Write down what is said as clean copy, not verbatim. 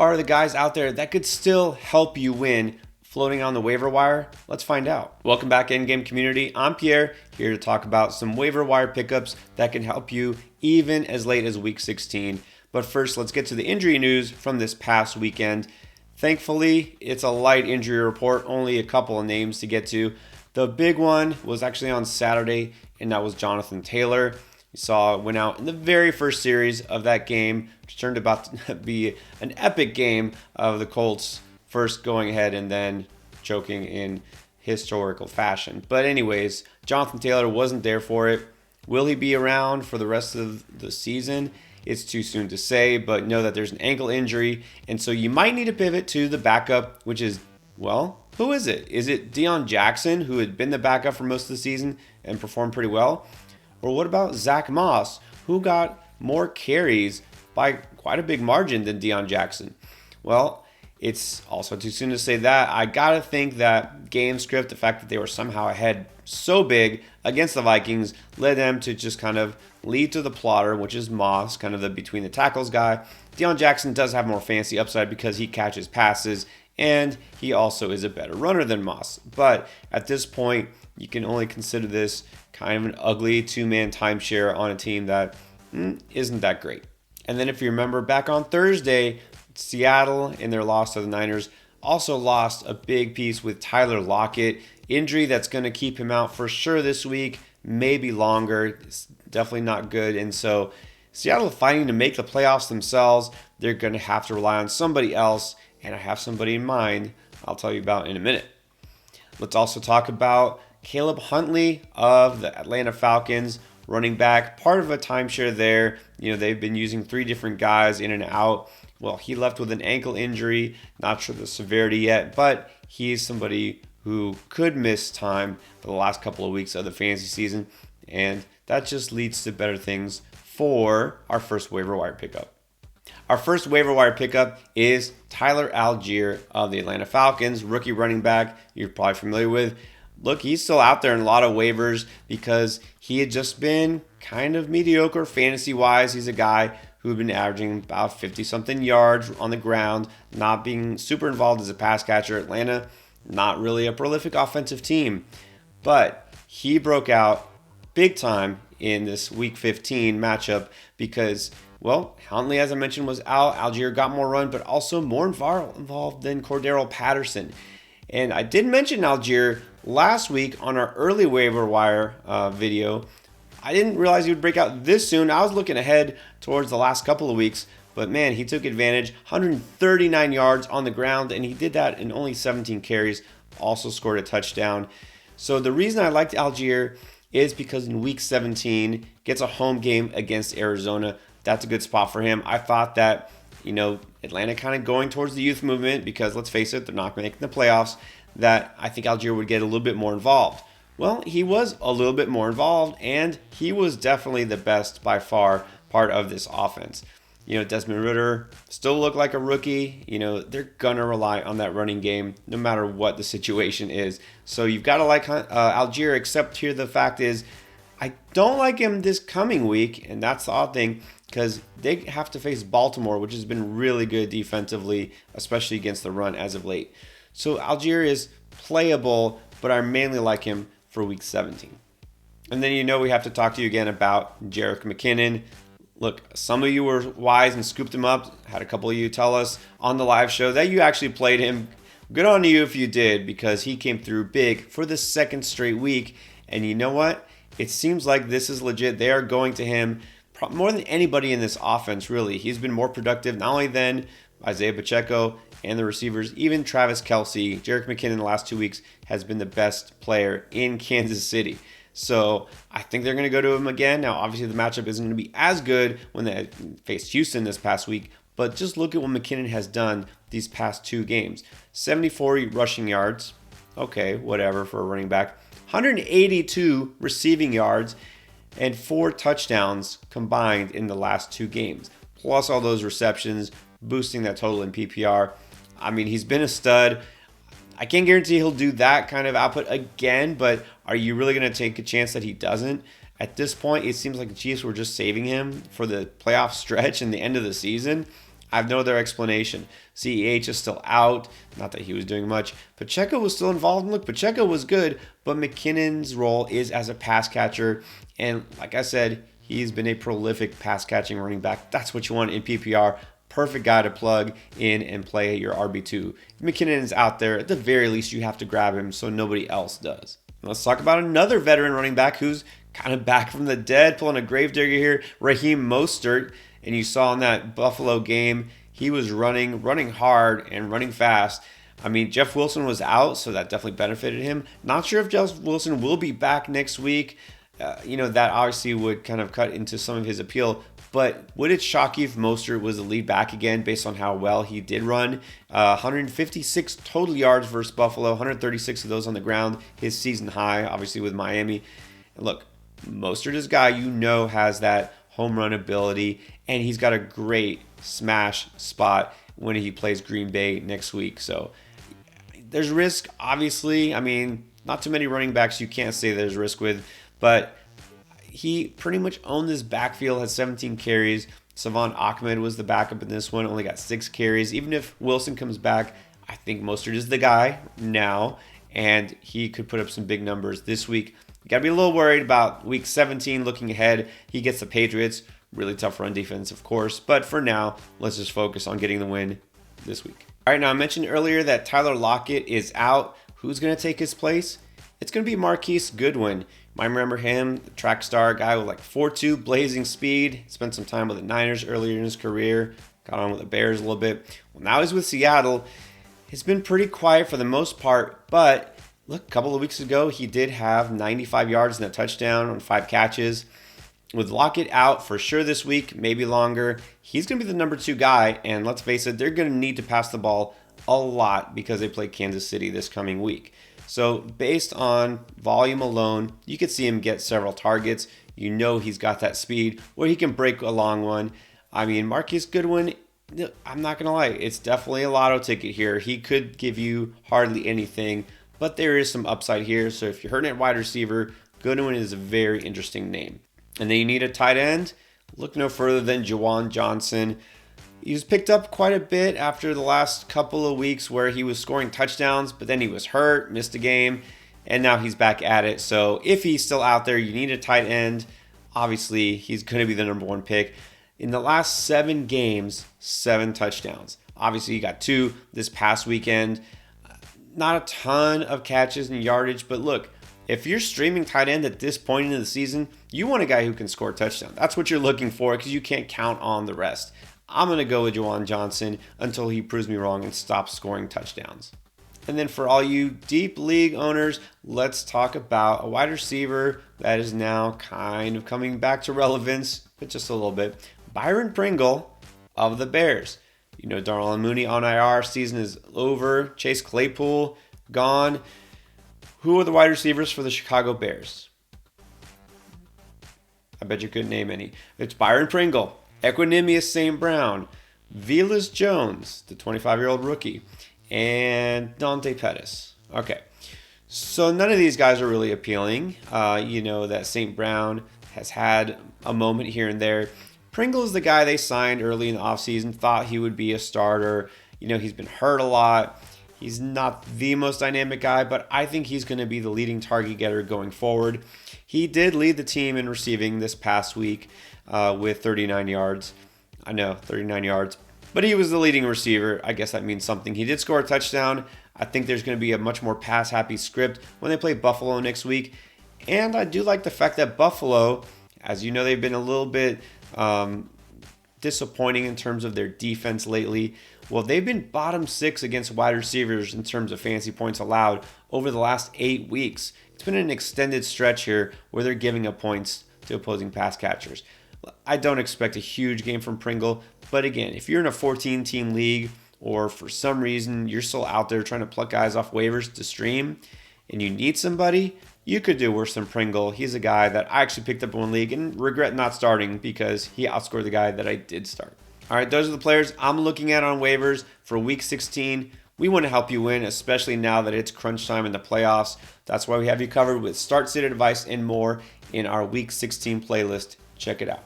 are the guys out there that could still help you win floating on the waiver wire? Let's find out. Welcome back, Endgame community. I'm Pierre, here to talk about some waiver wire pickups that can help you even as late as week 16. But first, let's get to the injury news from this past weekend. Thankfully, it's a light injury report, only a couple of names to get to. The big one was actually on Saturday, and that was Jonathan Taylor. You saw went out in the very first series of that game, which turned about to be an epic game of the Colts first going ahead and then choking in historical fashion. But anyways, Jonathan Taylor wasn't there for it. Will he be around for the rest of the season? It's too soon to say, but know that there's an ankle injury, and so you might need to pivot to the backup, which is, well, who is it? Is it Deion Jackson, who had been the backup for most of the season and performed pretty well? Or what about Zach Moss, who got more carries by quite a big margin than Deion Jackson? Well, it's also too soon to say that. I gotta think that game script, the fact that they were somehow ahead so big against the Vikings, led them to just kind of lead to the plotter, which is Moss, kind of the between the tackles guy. Deion Jackson does have more fancy upside because he catches passes, and he also is a better runner than Moss. But at this point, you can only consider this kind of an ugly two-man timeshare on a team that isn't that great. And then if you remember back on Thursday, Seattle in their loss to the Niners also lost a big piece with Tyler Lockett. Injury that's going to keep him out for sure this week, maybe longer. It's definitely not good. And so Seattle fighting to make the playoffs themselves. They're going to have to rely on somebody else. And I have somebody in mind I'll tell you about in a minute. Let's also talk about Caleb Huntley of the Atlanta Falcons, running back, part of a timeshare there. You know, they've been using 3 different guys in and out. Well, he left with an ankle injury, not sure the severity yet, but he's somebody who could miss time for the last couple of weeks of the fantasy season, and that just leads to better things for our first waiver wire pickup. Our first waiver wire pickup is Tyler Algier of the Atlanta Falcons, rookie running back you're probably familiar with. Look, he's still out there in a lot of waivers because he had just been kind of mediocre fantasy-wise. He's a guy who had been averaging about 50-something yards on the ground, not being super involved as a pass catcher. Atlanta, not really a prolific offensive team. But he broke out big time in this Week 15 matchup because, well, Huntley, as I mentioned, was out. Algier got more run, but also more involved than Cordero Patterson. And I did mention Algier last week on our early waiver wire video. I didn't realize he would break out this soon. I was looking ahead towards the last couple of weeks, but man, he took advantage. 139 yards on the ground, and he did that in only 17 carries. Also scored a touchdown. So the reason I liked Algier is because in week 17, gets a home game against Arizona. That's a good spot for him. I thought that, you know, Atlanta kind of going towards the youth movement because, let's face it, they're not making the playoffs, that I think Algier would get a little bit more involved. Well, he was a little bit more involved, and he was definitely the best by far part of this offense. You know, Desmond Ridder still looked like a rookie. You know, they're going to rely on that running game no matter what the situation is. So you've got to like Algier, except here the fact is I don't like him this coming week, and that's the odd thing because they have to face Baltimore, which has been really good defensively, especially against the run as of late. So Algier is playable, but I mainly like him for week 17. And then we have to talk to you again about Jerick McKinnon. Look, some of you were wise and scooped him up. Had a couple of you tell us on the live show that you actually played him. Good on you if you did, because he came through big for the second straight week. And you know what? It seems like this is legit. They are going to him more than anybody in this offense, really. He's been more productive, not only than Isaiah Pacheco and the receivers, even Travis Kelce. Jerick McKinnon in the last 2 weeks has been the best player in Kansas City. So I think they're going to go to him again. Now, obviously, the matchup isn't going to be as good when they faced Houston this past week, but just look at what McKinnon has done these past 2 games. 74 rushing yards. Okay, whatever for a running back. 182 receiving yards and 4 touchdowns combined in the last 2 games. Plus all those receptions, boosting that total in PPR. I mean, he's been a stud. I can't guarantee he'll do that kind of output again, but are you really going to take a chance that he doesn't? At this point, it seems like the Chiefs were just saving him for the playoff stretch and the end of the season. I have no other explanation. CEH is still out. Not that he was doing much. Pacheco was still involved. And look, Pacheco was good, but McKinnon's role is as a pass catcher. And like I said, he's been a prolific pass catching running back. That's what you want in PPR. Perfect guy to plug in and play your RB2. If McKinnon is out there, at the very least, you have to grab him so nobody else does. Let's talk about another veteran running back who's kind of back from the dead, pulling a gravedigger here, Raheem Mostert. And you saw in that Buffalo game, he was running hard and running fast. I mean, Jeff Wilson was out, so that definitely benefited him. Not sure if Jeff Wilson will be back next week. That obviously would kind of cut into some of his appeal. But would it shock you if Mostert was the lead back again based on how well he did run? 156 total yards versus Buffalo, 136 of those on the ground. His season high, obviously, with Miami. And look, Mostert is a guy has that home run ability, and he's got a great smash spot when he plays Green Bay next week. So there's risk, obviously. I mean, not too many running backs you can't say there's risk with, but he pretty much owned this backfield, had 17 carries. Savon Ahmed was the backup in this one, only got 6 carries. Even if Wilson comes back, I think Mostert is the guy now, and he could put up some big numbers this week. You got to be a little worried about week 17 looking ahead. He gets the Patriots. Really tough run defense, of course. But for now, let's just focus on getting the win this week. All right, now I mentioned earlier that Tyler Lockett is out. Who's going to take his place? It's going to be Marquise Goodwin. You might remember him, the track star guy with like 4.2 blazing speed. Spent some time with the Niners earlier in his career. Got on with the Bears a little bit. Well, now he's with Seattle. It's been pretty quiet for the most part, but look, a couple of weeks ago, he did have 95 yards and a touchdown on 5 catches. With Lockett out for sure this week, maybe longer, he's going to be the number 2 guy. And let's face it, they're going to need to pass the ball a lot because they play Kansas City this coming week. So based on volume alone, you could see him get several targets. You know he's got that speed where he can break a long one. I mean, Marquise Goodwin, I'm not going to lie, it's definitely a lotto ticket here. He could give you hardly anything, but there is some upside here. So if you're hurting at wide receiver, Goodwin is a very interesting name. And then you need a tight end. Look no further than Juwan Johnson. He was picked up quite a bit after the last couple of weeks where he was scoring touchdowns, but then he was hurt, missed a game, and now he's back at it. So if he's still out there, you need a tight end. Obviously, he's going to be the number 1 pick. In the last 7 games, 7 touchdowns. Obviously, you got 2 this past weekend. Not a ton of catches and yardage, but look, if you're streaming tight end at this point in the season, you want a guy who can score a touchdown. That's what you're looking for because you can't count on the rest. I'm going to go with Juwan Johnson until he proves me wrong and stops scoring touchdowns. And then for all you deep league owners, let's talk about a wide receiver that is now kind of coming back to relevance, but just a little bit. Byron Pringle of the Bears. You know, Darnell Mooney on IR, season is over. Chase Claypool gone. Who are the wide receivers for the Chicago Bears? I bet you couldn't name any. It's Byron Pringle, Equanimous St. Brown, Velus Jones, the 25-year-old rookie, and Dante Pettis. Okay, so none of these guys are really appealing. You know that St. Brown has had a moment here and there. Pringle is the guy they signed early in the offseason, thought he would be a starter. You know, he's been hurt a lot. He's not the most dynamic guy, but I think he's going to be the leading target getter going forward. He did lead the team in receiving this past week with 39 yards. I know, 39 yards. But he was the leading receiver. I guess that means something. He did score a touchdown. I think there's going to be a much more pass-happy script when they play Buffalo next week. And I do like the fact that Buffalo, as you know, they've been a little bit disappointing in terms of their defense lately. Well, they've been bottom 6 against wide receivers in terms of fantasy points allowed over the last 8 weeks. It's been an extended stretch here where they're giving up points to opposing pass catchers. I don't expect a huge game from Pringle, but again, if you're in a 14-team league or for some reason you're still out there trying to pluck guys off waivers to stream and you need somebody, you could do worse than Pringle. He's a guy that I actually picked up in one league and regret not starting because he outscored the guy that I did start. All right, those are the players I'm looking at on waivers for Week 16. We want to help you win, especially now that it's crunch time in the playoffs. That's why we have you covered with start sit advice and more in our Week 16 playlist. Check it out.